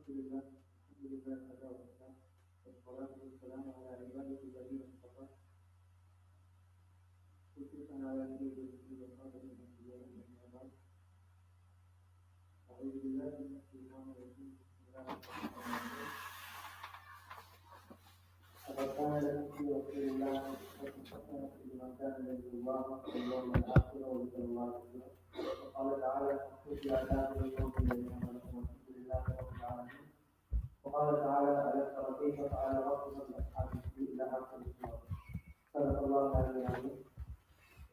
لله الحمد لله تعالى وحده والصلاة والسلام على عباده الذين اصطفى خصوصا على سيد الرسول وخاتم الأنبياء والأنبياء أعوذ بالله من الشيطان الرجيم بسم الله الرحمن الرحيم لقد كان لكم في رسول الله أسوة حسنة لمن كان يرجو الله واليوم الآخر وذكر الله كثيرا وقال تعالى فاخرج عذاب القوم الذين ظلموا والحمد لله رب العالمين وقال تعالى ألم تر كيف فعل ربك بأصحاب الفيل إلى آخر السورة صدق الله العلي العظيم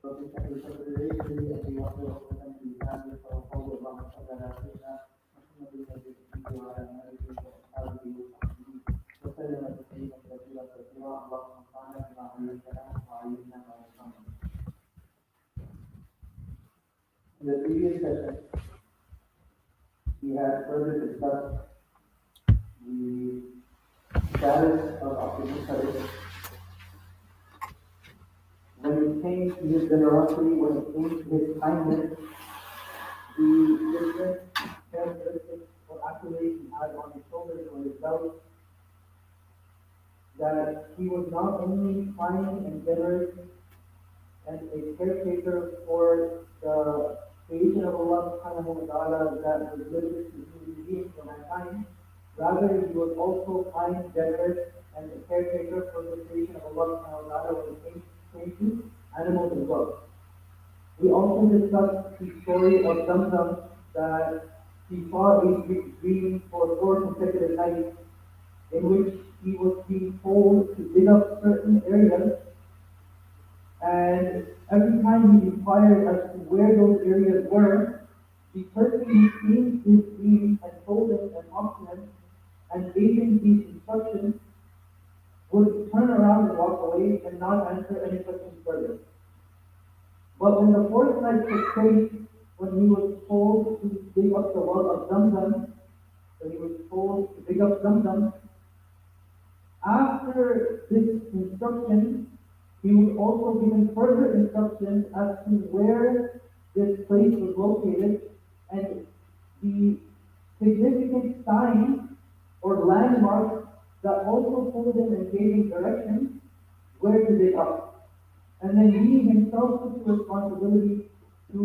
رب اشرح لي صدري ويسر لي أمري واحلل عقدة من لساني يفقهوا اللهم صل على سيدنا محمد النبي وعلى آله وأصحابه وصحبه وسلم تسليما كثيرا كثيرا اللهم انفعنا بما علمتنا وعلمنا ما ينفعنا. In the previous session, we had further discussed the status of Abdul Muttalib when it came to his generosity, when it came to his kindness, the different characteristics or accolades he had on his shoulders or his belt, that he was not only kind and generous and a caretaker for the creation of Allah subhanahu wa ta'ala that was limited to human beings for mankind. Rather, he was also kind, generous, and a caretaker for the creation of Allah subhanahu wa ta'ala when it came to animals as well. We also discussed the story of Zamzam, that he saw a dream for 4 consecutive nights in which he was being told to dig up certain areas, and every time he inquired as to where those areas were, the person who came to his dream and told him and talked to him and gave him these instructions would turn around and walk away and not answer any questions further. But when the 4th night took place, when he was told to dig up the well of Zamzam, when he was told to dig up Zamzam, after this instruction, he was also given further instructions as to where this place was located and the significant signs or landmarks that also told him and gave him directions where to dig up. And then he himself took the responsibility to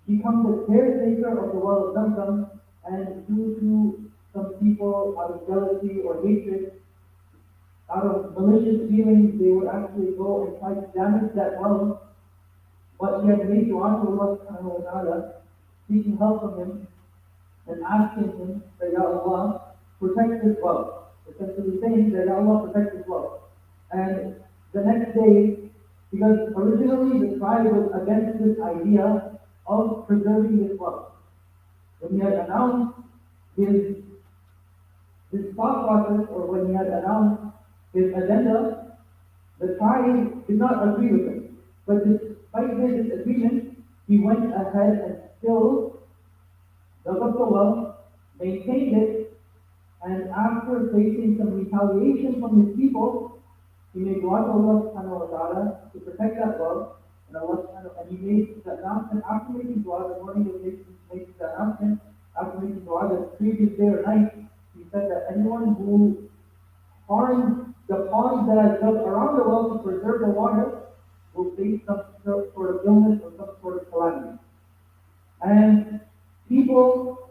become the caretaker of the well of Zamzam, and due to some people out of jealousy or hatred, out of malicious feelings, they would actually go and try to damage that well. But he had made dua to Allah subhanahu wa ta'ala, seeking help from him and asking him that, Ya Allah, protect this well. Essentially saying that, Ya Allah, protect this well. And the next day, because originally the tribe was against this idea of preserving this well. When he had announced his thought process, or when he had announced his agenda, the tribe did not agree with him. But despite their disagreement, he went ahead and still dug up the well, maintained it, and after facing some retaliation from his people, he made dua to Allah subhanahu wa ta'ala to protect that well, and he made the announcement after making dua, the morning of making the announcement, after making dua the previous day or night, he said that anyone who harms the ponds that are dug around the well to preserve the water will face some sort of illness or some sort of calamity. And people,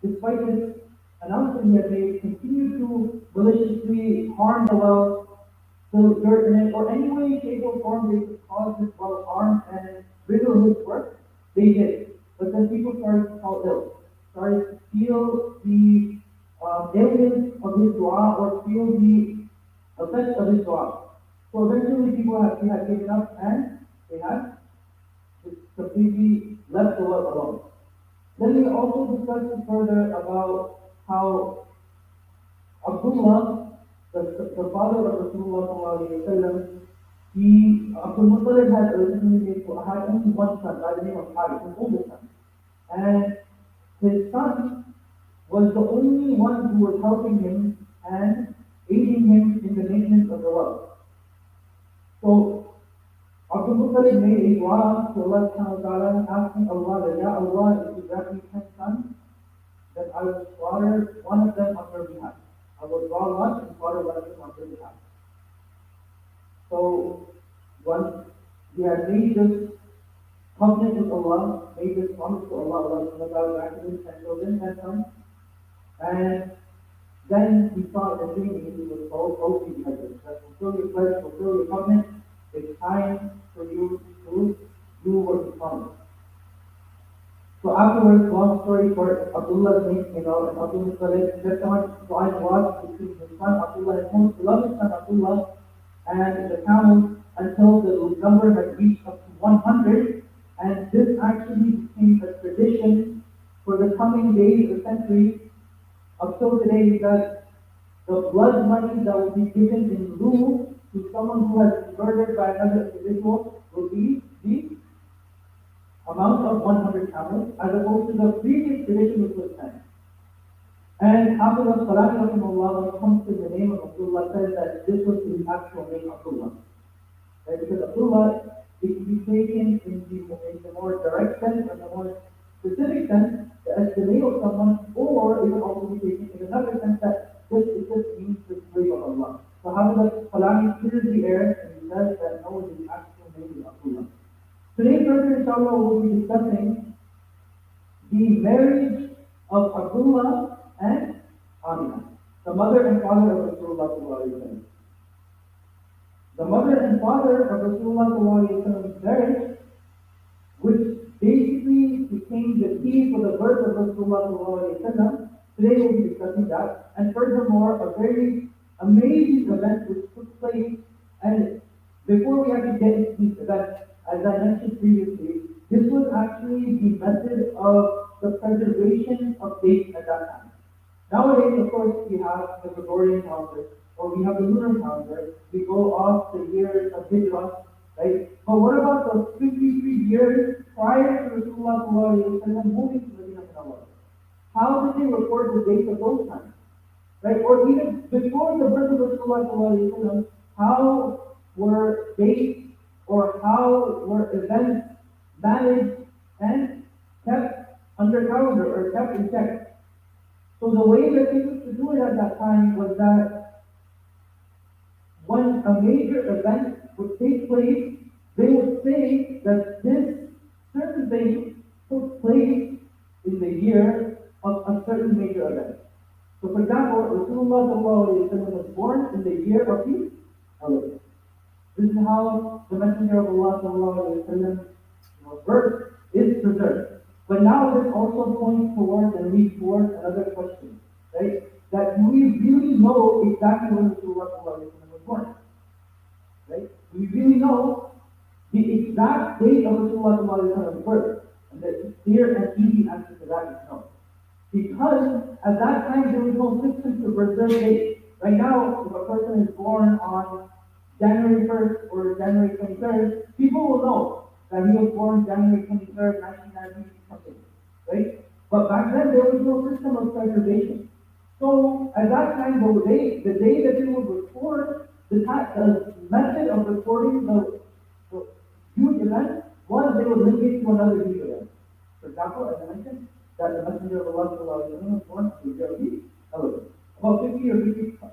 despite this announcement he had made, continued to maliciously harm the well, so dirt in it, or any way, shape, or form they could cause this well harm and riddle his work, they did. But then people started to fall ill, started to feel the ailments of his dua, or feel the effects of his dua. So eventually people had given up and they had just completely left the well alone. Then we also discussed further about how Abdullah, the father of Rasulullah, Abdul Muttalib had originally had only one son by the name of Harith, his oldest son. And his son was the only one who was helping him and aiding him in the maintenance of the well. So Abdul Muttalib made a dua to Allah subhanahu wa ta'ala, asking Allah that, Ya Allah, if you grant me 10 sons, that I will slaughter one of them on your behalf. I will draw one and slaughter one of them on your behalf. So once we had made this covenant with Allah, made this promise to Allah, Allah subhanahu wa ta'ala granted him 10 children, 10 sons, and then he saw the thing he was told, "Oh, you had this. Fulfill your pledge, fulfill your covenant. It's time for you to do what you promised." So afterwards, long story short, Abdullah's name came out, and Abdul Muttalib kept on drawing lots between his son Abdullah, his most beloved son Abdullah, and the camels until the number had reached up to 100, and this actually became a tradition for the coming days or centuries up till today, that the blood money that will be given in lieu to someone who has been murdered by another individual will be the amount of 100 camels, as opposed to the previous tradition which was 10. And Hafiz al-Salami rahimahullah, when it comes to the name of Abdullah, says that this was his actual name, Abdullah. Right? Because Abdullah, it can be taken in the more direct sense and the more specific sense as the name of someone, or it can also be taken in another sense that it just means the slave of Allah. So Hafiz al-Salami clears the air and he says that no, his actual name is Abdullah. Today, further, inshallah, we'll be discussing the marriage of Abdullah and Amina, the mother and father of Rasulullah. The mother and father of Rasulullah's marriage, which basically became the key for the birth of Rasulullah. Today we'll be discussing that. And furthermore, a very amazing event which took place. And before we actually get into these events, as I mentioned previously, this was actually the method of the preservation of dates at that time. Nowadays, of course, we have the Gregorian calendar, or we have the lunar calendar. We go off the years of Hijrah, right? But what about the 53 years prior to Rasulullah moving to Medina Munawwara? How did they record the dates of those times? Right? Or even before the birth of Rasulullah, how were dates or how were events managed and kept under calendar or kept in check? So the way that they used to do it at that time was that when a major event would take place, they would say that this certain thing took place in the year of a certain major event. So for example, Rasulullah was born in the year of the Hijrah. This is how the Messenger of Allah birth is preserved. But now this also points towards and leads towards another question, right? That do we really know exactly when Rasulullah was born? Right? Do we really know the exact date of Rasulullah's birth? And the clear and easy answer to that is no. Because at that time there was no system to preserve dates. Right now, if a person is born on January 1st or January 23rd, people will know that he was born January 23rd, 1990 something, right? But back then there was no system of preservation. So at that time, the day that they would record, the method of recording the huge event was they would link it to another huge event. For example, as I mentioned, that the Messenger of Allah was born in the year of the Hijrah, about 50 or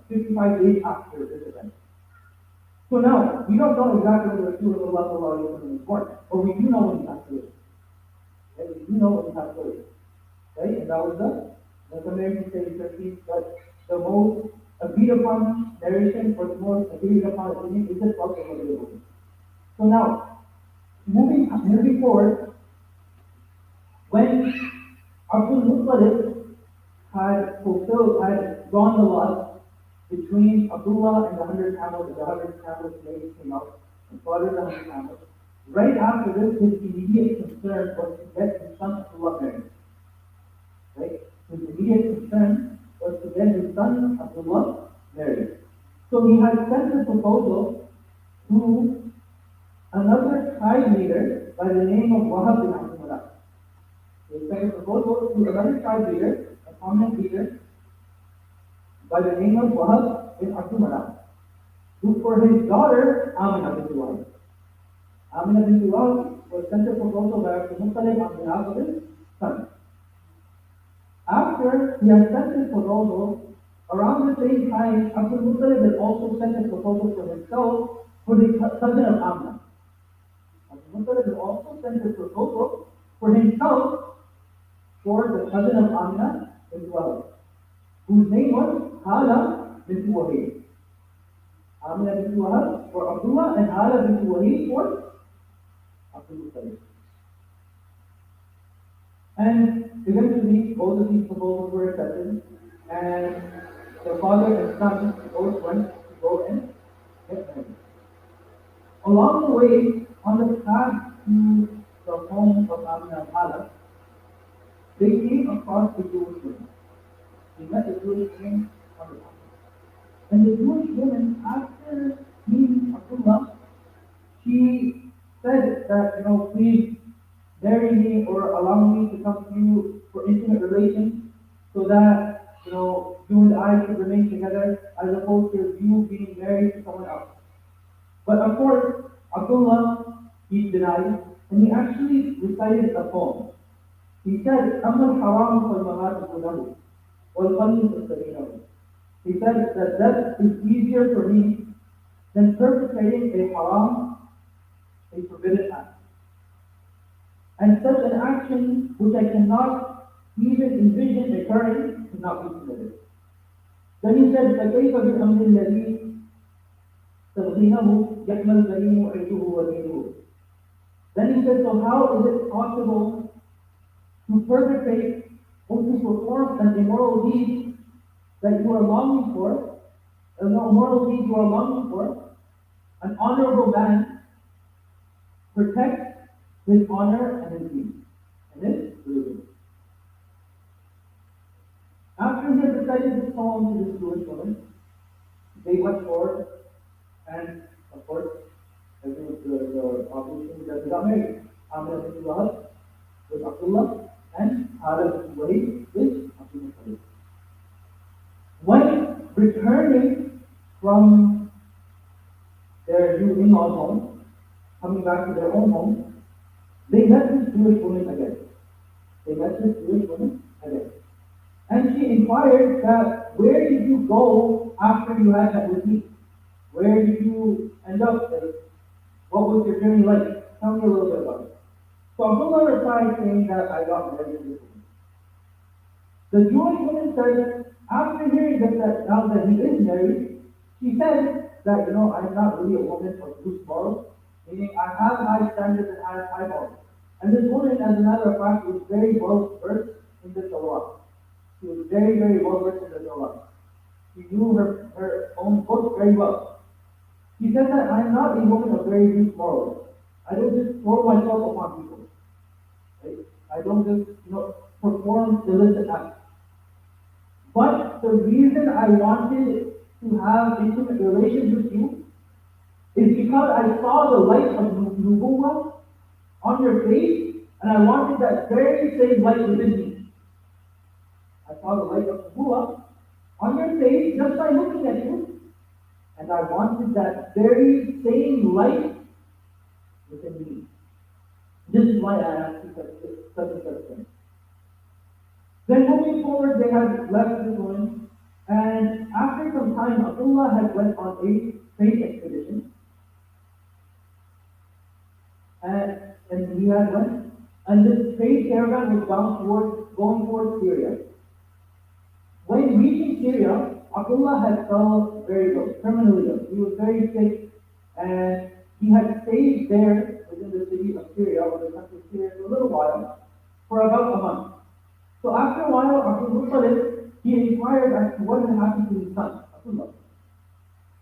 55 days after this event. So now, we don't know exactly when Rasulullah was born, but we do know when he passed away. Right? We do know when he passed away. Right? And that was the American study that the most agreed upon narration or the most agreed upon opinion is just also available. So now, moving forward, when Abdul Muttalib had drawn the lot between Abdullah and the 100 camels, and the 100 camels came out and slaughtered the 100 camels. Right after this, his immediate concern was to get his son Abdullah married. Right? His immediate concern was to get his son Abdullah married. So he had sent a proposal to another tribe leader by the name of Wahab bin Abdullah. He sent a proposal to another tribe leader, a prominent leader, by the name of Wahab bin Abdullah, who for his daughter Amina bin Wahab. Amina bin Wahab was sent a proposal by Abdul Muttalib on behalf of his son. After he had sent his proposal, around the same time, Abdul Muttalib had also sent a proposal for himself for the cousin of Amna. Abdul Muttalib had also sent a proposal for himself for the cousin of Amna as well, whose name was Hala bint Wahid. Amna bint Wahab for Abdullah and Hala bint Wahid for Abdul Muttalib. And eventually, both of these proposals were accepted, and the father and son both went to go and get married. Along the way, on the path to the home of Amina and Hala, they came across a Jewish woman. They met the Jewish woman on the path. And the Jewish woman, after meeting Abdullah, she said that, please marry me or allow me to come to you for intimate relations so that, you and I could remain together as opposed to you being married to someone else. But of course, Abdullah, he denied, and he actually recited a poem. He said, أَمَّا الْحَرَامُ فَالْمَمَاتُ لَهُ وَالْقَلْبُ تَسْتَبِينَهُ. He said that death is easier for me than perpetrating a haram, a forbidden act. And such an action which I cannot even envision occurring cannot be committed. Then he said, فَكَيْفَ بِالْأَمْرِ الَّذِي تَبْغِينَهُ يَحْمَلْ الْكَرِيمُ عِلْمُهُ وَدِينُهُ. Then he said, so how is it possible to perpetrate or to perform an immoral deed that you are longing for, an immoral deed you are longing for, an honorable man protects his honor and his deed, and his religion. After he had recited this poem to this Jewish woman, they went forward, and of course, as it was the obligation that they got married. Amr bin Wahab with Abdullah, and Hala bin Wahid with Abdul Muttalib. When returning from their new in-laws home, coming back to their own home, they met this Jewish woman again. And she inquired that, where did you go after you had that with me? Where did you end up? What was your journey like? Tell me a little bit about it. So Abdullah replied saying that I got married to this woman. The Jewish woman said, after hearing that now that he is married, she said that, I'm not really a woman of loose morals, meaning I have high standards and I have high morals. And this woman, as a matter of fact, was very well versed in the Torah. She was very, very well versed in the Torah. She knew her own book very well. She said that I'm not a woman of very loose morals. I don't just throw myself upon people. Right? I don't just, perform illicit acts. But the reason I wanted to have intimate relations with you is because I saw the light of Nubuwwah on your face, and I wanted that very same light within me. I saw the light of Nubuwwah on your face just by looking at you, and I wanted that very same light within me. This is why I asked you such and such thing. Then moving forward, they had left this woman, and after some time, Abdullah had went on a trade expedition, and he had went, and this trade caravan was going towards Syria. When reaching Syria, Abdullah had fell very ill, terminally ill. He was very sick, and he had stayed there within the city of Syria, or the country of Syria, for a little while, for about a month. So after a while, Abdul Muttalib, he inquired as to what had happened to his son, Abdullah.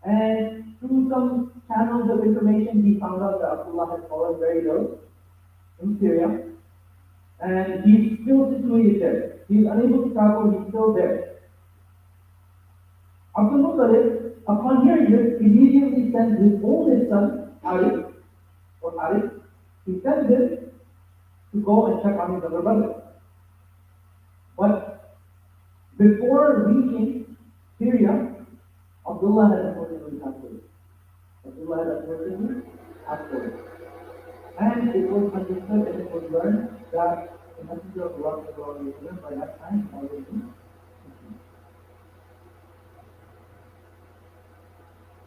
And through some channels of information, he found out that Abdullah had fallen very ill in Syria, and he's still situated there. He's unable to travel, he's still there. Abdul Muttalib, upon hearing this, immediately sent his oldest son, Arif, he sent this to go and check on his younger brother. But before reaching Syria, Abdullah had unfortunately passed away. And it was understood and it was learned that the Messenger of Allah sallallahu alayhi wa sallam, by that time already Muslim.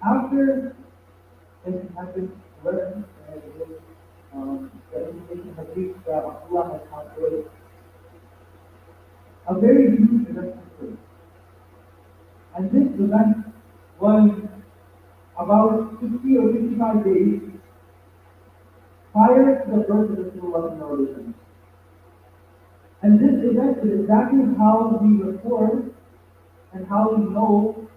After it has been learned and the information has reached that Allah has passed away, a very huge event took place. And this event was about 50 or 55 days prior to the birth of Rasulullah. And this event is exactly how we record and how we know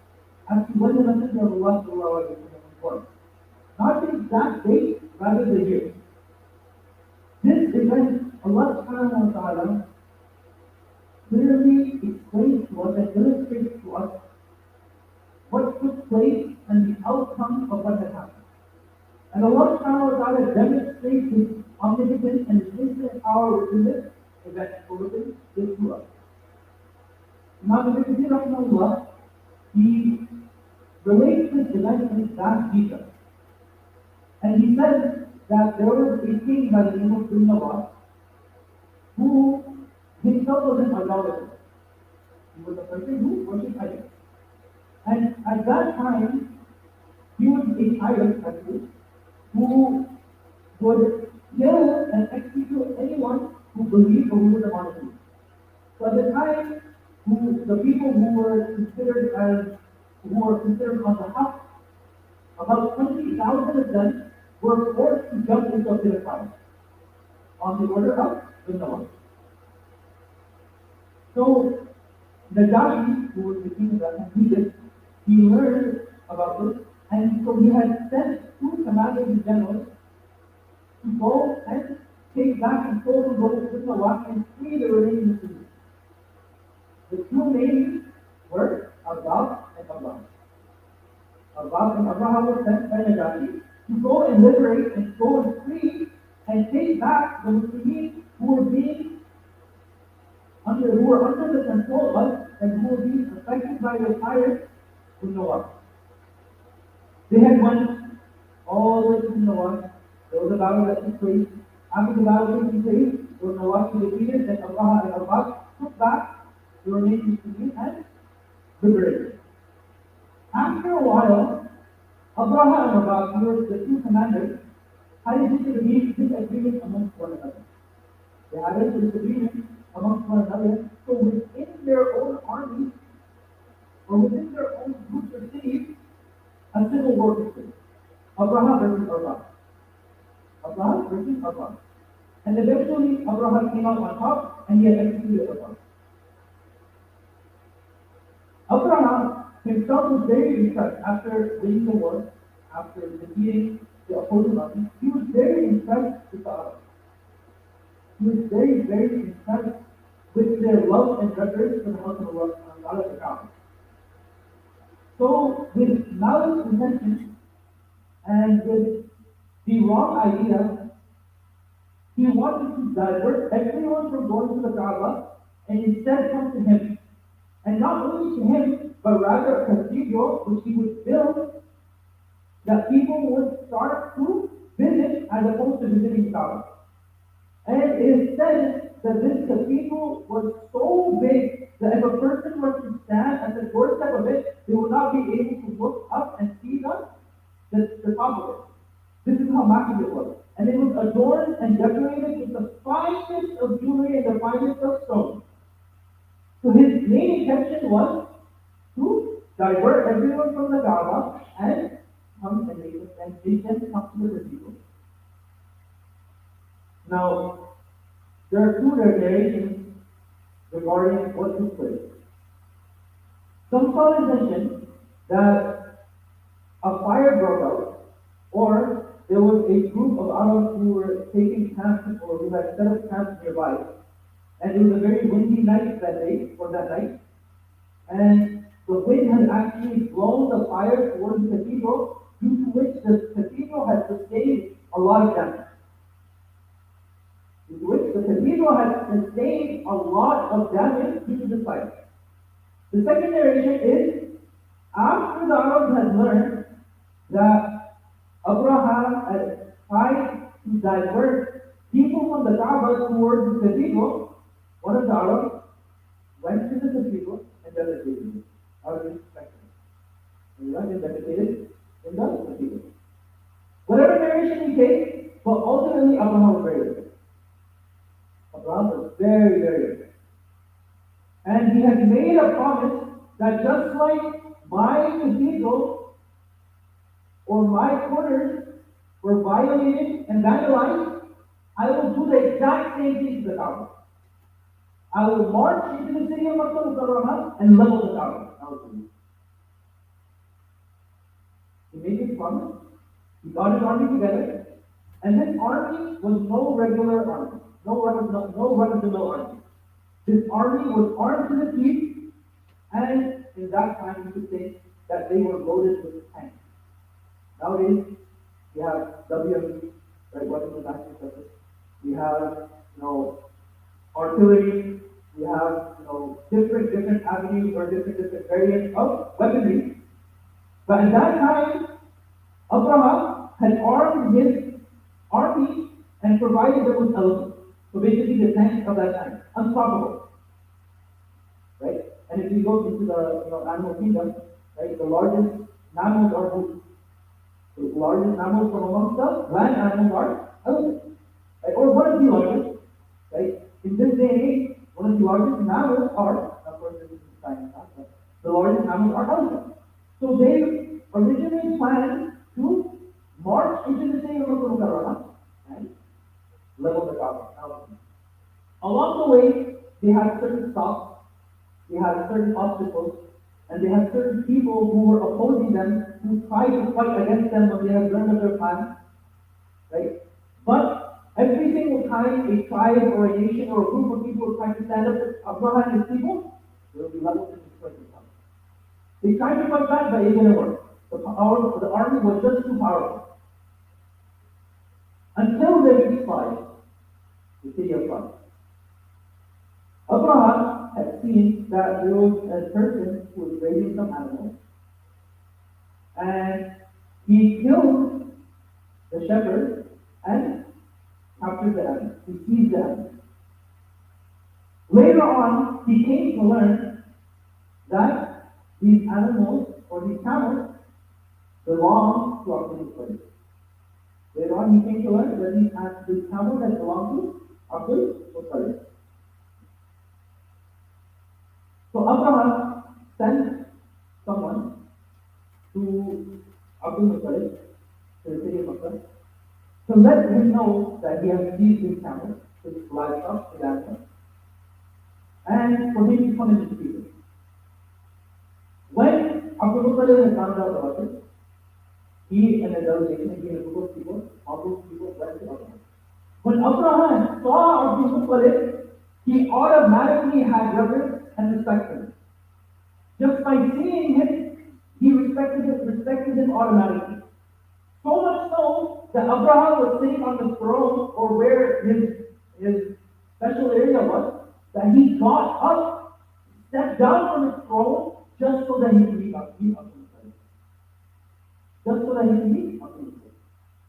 as to when the Messenger of Allah was born. Not the exact date, rather the year. This event, Allah subhanahu wa ta'ala clearly explains to us and illustrates to us what took place and the outcome of what had happened. And Allah subhanahu wa ta'ala demonstrates His omnipotence and His infinite power within this event, or within this surah. Imam Ibn Kathir rahimahullah, he relates this event in vast detail. And he says that there was a king by the name of Nawaz who himself was an idolater. He was a person who worshipped idols. And at that time, he was a tyrant actually, who would kill and execute anyone who believed or who was a monotheist. So at the time, the people who were considered on the haq, about 20,000 of them were forced to jump into a pit of fire on the order of the Noah. So Najashi, who was the king of that time, he learned about this, and so he had sent two commanders and generals to go and take back control of the Noah and free the remaining Muslims. The two names were Abbas and Abraham. Abbas and Abraham were sent by Najashi to go and liberate and go and free and take back the Muslims who were under the control of and who were being affected by the tyrant in Noah. They had won all the way to Noah. There was a battle that took place. After the battle took place, there was Noah to defeated, then Abraham and Abbas took back the remaining Muslims and liberated. After a while, Abraham and Abbas, who were the two commanders, had a disagreement amongst one another. They had a disagreement amongst one another, so within their own armies, or within their own groups or cities, a civil war took place. Abraham versus Abbas. Abraham versus Abbas. And eventually, Abraham came out on top, and he had executed Abbas. Abraham himself was very impressed after winning the war, after defeating the opposing army. He was very impressed with the Arabs. He was very, very impressed with their love and reverence for the house of Allah the Kaaba. So, with malice intention and with the wrong idea, he wanted to divert everyone from going to the Kaaba and instead come to him. And not only to him, but rather a cathedral which he would build that people would start to visit as opposed to visiting Kaaba. And it is said that this cathedral was so big that if a person were to stand at the doorstep of it, they would not be able to look up and see the top of it. This is how massive it was. And it was adorned and decorated with the finest of jewelry and the finest of stones. So his main intention was to divert everyone from the Kaaba and come and make it, and make them come to the cathedral. Now, there are two narrations regarding what took place. Some scholars mention that a fire broke out, or there was a group of Arabs who were taking camps or who had set up camps nearby. And it was a very windy night that day, or that night. And the wind had actually blown the fire towards the cathedral, due to which the cathedral had sustained a lot of damage. Due to which the cathedral had sustained a lot of damage due to the fire. The second narration is, after the Arabs had learned that Abraham had tried to divert people from the Kaaba towards the cathedral, One of the Arabs went to the cathedral and defecated it out of respect. And he went and defecated in the cathedral. Whatever narration he takes, but ultimately Abraham was very rich. Abraham was very, very rich. And he had made a promise that just like my cathedral or my corners were violated and vandalized, I will do the exact same thing to the Kaaba. I will march into the city of Makkah Mukarramah and level the Kaaba. He made his promise. He got his army together, and this army was no regular army, no run-of-the-mill army. This army was armed to the teeth, and in that time you could say that they were loaded with tanks. Nowadays, we have WMD, right, weapons of mass destruction. We have, artillery. We have, different avenues or different variants of weaponry. But at that time, Abraham had armed his army and provided them with elephants. So basically the tanks of that time, unstoppable, right? And if you go into the animal kingdom, right, the largest mammals are moose. The largest mammals from amongst the land animals are elephants, right? Or one of the largest, right? In this day and age, one of the largest mammals are, of course, this is science, but the largest mammals are elephants. So they originally planned to march into the city of Makkah and level the Kaaba. Along the way, they had certain stops, they had certain obstacles, and they had certain people who were opposing them, who tried to fight against them when they had learned of their plan, right? But every single time a tribe or a nation or a group of people would try to stand up to Abraham and his people, they would be leveled and destroyed themselves. They tried to fight back, but it didn't work. The army was just too powerful. Until they reached Fai, the city of Fai. Abraham had seen that there was a person who was raising some animals, and he killed the shepherd and captured the animals. He seized the animals. Later on, he came to learn that these animals or these camels belong to Abdul Muttalib. Later on, he came to learn that these camels that belong to Abdul Muttalib. So Abraham sent someone to Abdul Muttalib, to the city of Makkah, to let him know that he has seized these camels, his livestock, his animals, and for him to come into the people. When Abdul Muttalib had found out about it, he and a delegation, he and a group of people, all those people went to Abraham. When Abraham saw Abdul Muttalib, he automatically had reverence and respect for him. Just by seeing him, he respected him automatically. So much so that Abraham was sitting on the throne, or where his special area was, that he got up, stepped down from his throne, just so that he could meet Abdul Muttalib. Just so that he could meet Abdul Muttalib.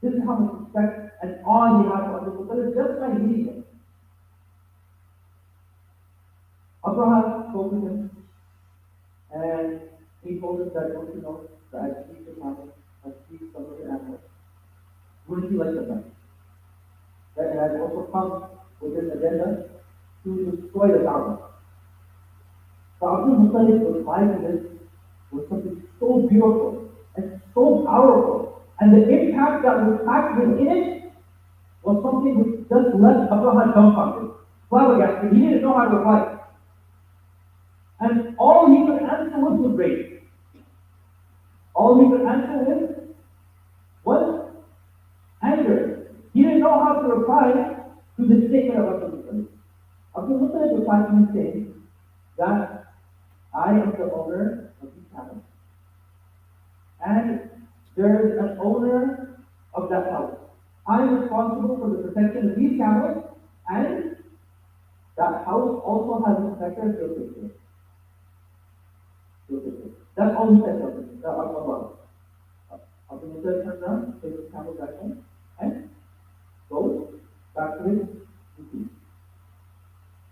This is how much respect and awe he had for Abdul Muttalib just by meeting him. Abraham spoke with him, and he told him that, don't you know, that I speak the camel, I speak some of the animals. Wouldn't you like to know? That it has also come with this agenda to destroy the Kaaba. So Abdul Muttalib's reply to this was something so beautiful and so powerful, and the impact that was packed within it was something which just left Abraham dumbfounded, flabbergasted. He didn't know how to reply. And all he could answer was rage. All he could answer with was anger. He didn't know how to reply to the statement of Abdul Muttalib. Abdul Muttalib replied to him saying that I am the owner of these camels, and there is an owner of that house. I am responsible for the protection of these camels, and that house also has a protector and caretaker. That's all he said to Abdul Muttalib turns around, takes his camel back home, and goes back to his duty.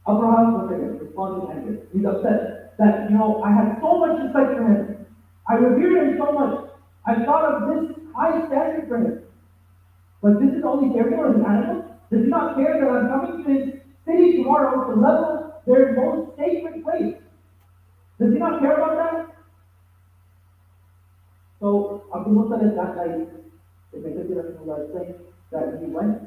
Abraham, once again, responds with anger. He's upset that, I had so much respect for him. I revered him so much. I thought of this high standard for him. But this is only care for his animals? Does he not care that I'm coming to his city tomorrow to level their most sacred place? Does he not care about that? So Abdul Muttalib that night, the Messenger of Allah is saying that he went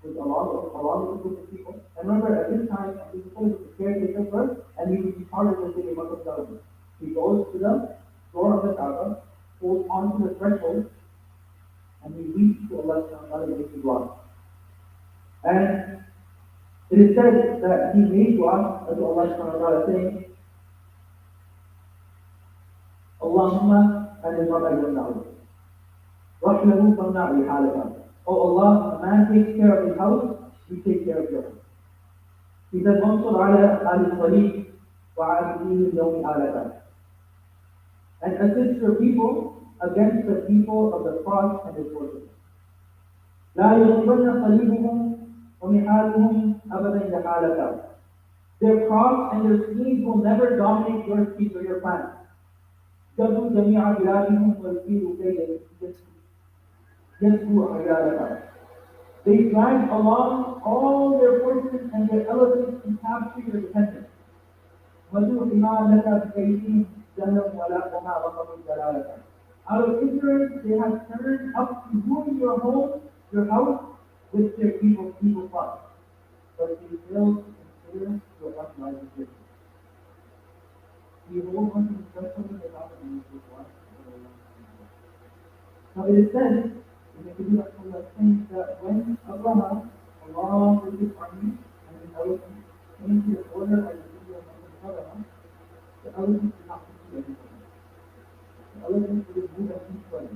with along with a group of people. And remember, at this time, Abdul Muttalib was the caretaker first, and he would be part of the city of Makkah. He goes to the door of the Kaaba, goes onto the threshold, and he reads to Allah subhanahu wa ta'ala and makes dua. And it is said that he made dua to Allah subhanahu wa ta'ala saying, Allahumma anil na'ud. Rahlahu famna'i halaka. Oh Allah, a man takes care of his house, you take care of your house. He says, Mansur ala al-Salih wa abdihi yawmi alaka. And assist your people against the people of the cross and his worship. لا يغفرن صليبهم ومحالهم أبدا جحالك. Their cross and their schemes will never dominate your speech or your plans. جبوا جميع بلادهم والفيل كي يسبوا عيالك. They drag along all their forces and their elephants to capture your dependence. وَذُو إِمَا لَكَ بِكَيْتِهِمْ جَنَّةٌ وَلَا وَمَا رَقَبُوا جَلَالَكَ. Out of ignorance, they have turned up to ruin your home, your house, with their evil plots. But they fail to consider your unrivaled wisdom. We hold on to the threshold without the need to watch. Now it is said, in the Quran of Allah saying that when Abraham, along with his army and his elephants, came to the border of the city of Makkah, the elephants did not pursue anything. The elephants would move at each other.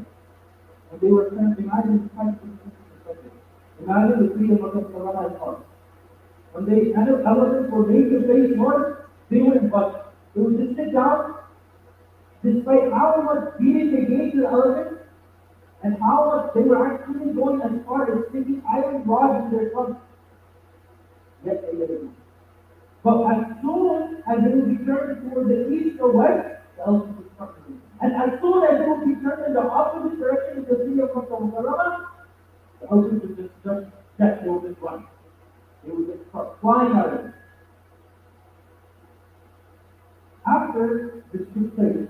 And they were trying to imagine the type of perspective. Imagine the city of Makkah is hard. When the elephants were made to face north, they wouldn't budge. They would just sit down, despite how much beating they gave to the elephants, and how much they were actually going as far as sticking iron rods in their trunks. Yet they did it. But as soon as they would be turned toward the east or west, the elephants would start to move. And as soon as they would be turned in the opposite direction of the city of Makkah, the elephants would just jet, they would just run. They would just start flying out of it. After this took place,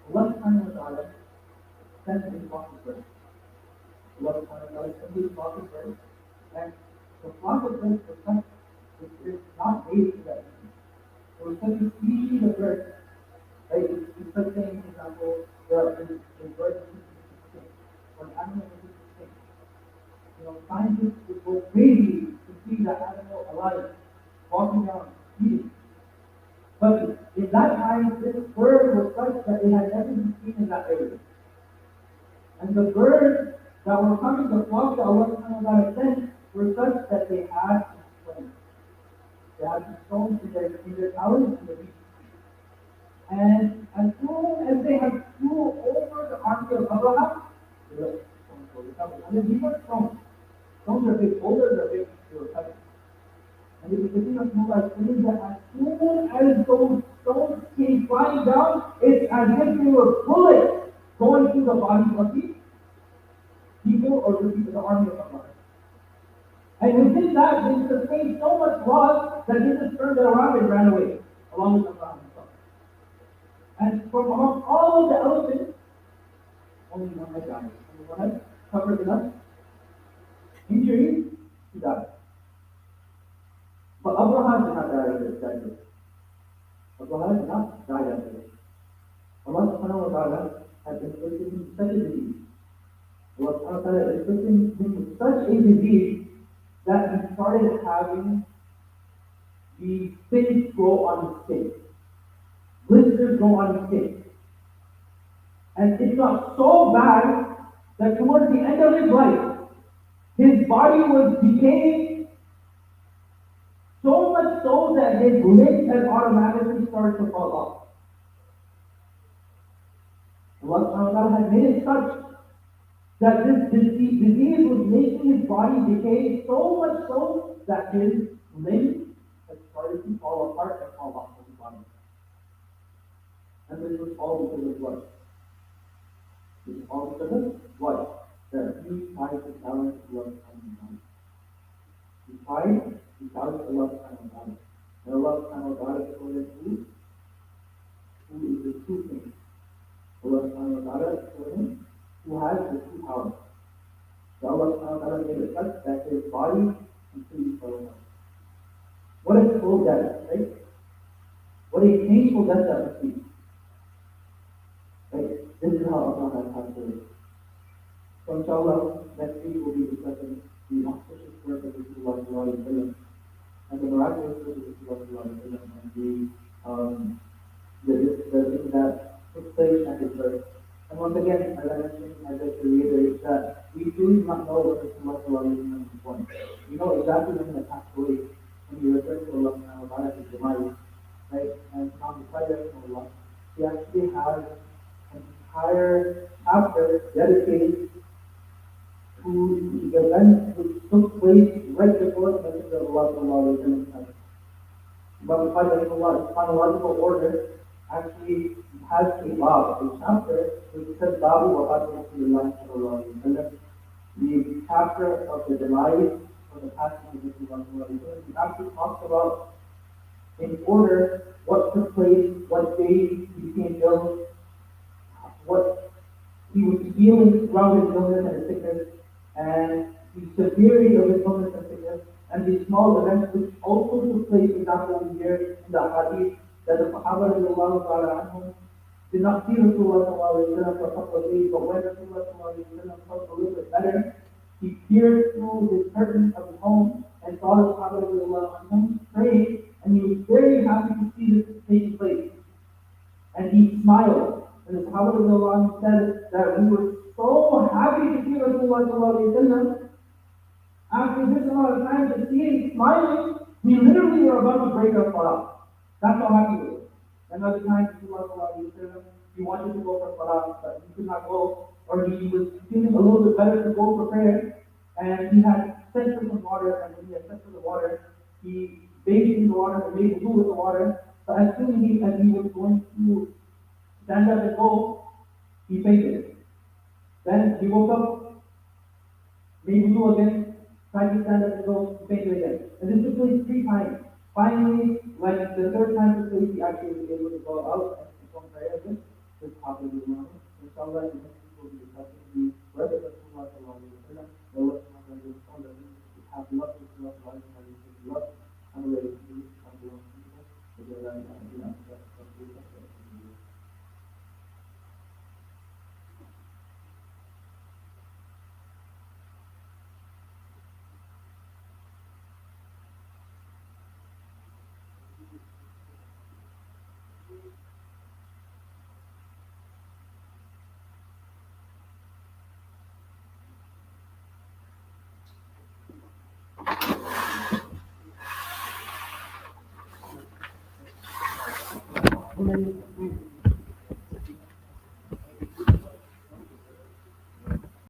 Allah subhanahu wa ta'ala sent his prophet first. Allah subhanahu wa ta'ala sent his prophet first, and the prophet first was such, it is not made to that. It was such a species of bird. Right? It's like saying, for example, the bird is extinct, or an animal is extinct. Scientists would go crazy to see that animal alive, walking around, eating. But in that time, this bird was such that it had never been seen in that area. And the birds that were coming, the flock that Allah subhanahu wa ta'ala sent, were such that they had stones. They had stones in their towers and their beaches. And as soon as they had flew over the army of Abraham, they let stones go. And then these were stones. Stones are big, boulders are big, they were heavy. And the Messenger of Allah says that as soon as those stones came flying down, it's as if they were bullets going through the bodies of the people or the army of Allah. And within that, they sustained so much loss that they just turned it around and ran away, along with Abraham himself. And from among all of the elephants, only one had died. Only one had suffered enough injuries to die. But Abraham did not die in this desert. Abraham did not die after this. Allah subhanahu wa ta'ala had inflicted him such a disease. Allah subhanahu wa ta'ala inflicted him with such a disease that he started having the things grow on his skin. Blisters go on his skin. And it got so bad that towards the end of his life, his body was decaying so much so that his limbs had automatically started to fall off. Allah subhanahu wa ta'ala had made it such that this disease was making his body decay so much so that his limbs had started to fall Wasallam, what? That he tried to challenge Allah subhanahu wa ta'ala. He tried to challenge Allah subhanahu wa ta'ala. And Allah subhanahu wa ta'ala told him who is the true king. Allah subhanahu wa ta'ala told him who has the true power. So Allah subhanahu wa ta'ala made a cut that his body completely fell apart. What a slow death, right? What a painful death that must be. Right? This is how Allah has had to live. So inshallah, next week we'll be discussing the auspicious work of Rasulullah sallallahu alaihi wasallam and the miraculous work of Rasulullah sallallahu alaihi wasallam and the thing that took place at his birth. And once again, as I mentioned, I'd like to reiterate that we do not know what Rasulullah sallallahu alaihi wasallam was born. We know exactly when he passed away, when he returned to Allah subhanahu wa ta'ala, his demise, right? And Imam Bukhari, he actually has an entire chapter dedicated to the event which took place right before the Messenger of Allah sallallahu alaihi wasallam. But the chronological order actually has a bab, a chapter which says Babu Wafat Rasulullah sallallahu alaihi wasallam, the chapter of the demise of the passing of Rasulullah sallallahu alaihi wasallam. He actually talks about in order what took place, what day he became ill, what he was feeling throughout his illness and his sickness, and the severity of his illness and sickness, and the small events which also took place. For example, we hear in the hadith that the Sahaba radiallahu ta'ala anhum did not see Rasulullah sallallahu alaihi wasallam for a couple of days, but when Rasulullah sallallahu alaihi wasallam felt a little bit better, he peered through his curtain of his home and saw the Sahaba radiallahu anhum praying, and he was very happy to see this taking place. And he smiled. And the Sahaba radiallahu anhum said that we were so happy to see Rasulullah sallallahu alaihi wasallam. After this amount of time to see him smiling, we literally were about to break our salah. That's how happy we were. Another time, Rasulullah sallallahu alaihi wasallam, he wanted to go for salah, but he could not go, or he was feeling a little bit better to go for prayer, and he had sent for some water, and when he had sent for the water, he bathed in the water, and made wudu with the water, but as soon as he was going to stand up and go, he fainted. Then he woke up, made wudu again, tried to stand up and go, he fainted again. And this took place 3 times. Finally, when the third time took place, he actually was able to go out and perform prayer again. This happened with Imam. Inshallah, the next week will be discussing the word of Rasulullah sallallahu alaihi wasallam. The Lord subhanahu wa ta'ala have loved Rasulullah sallallahu alaihi wasallam, love and related to the people. So that I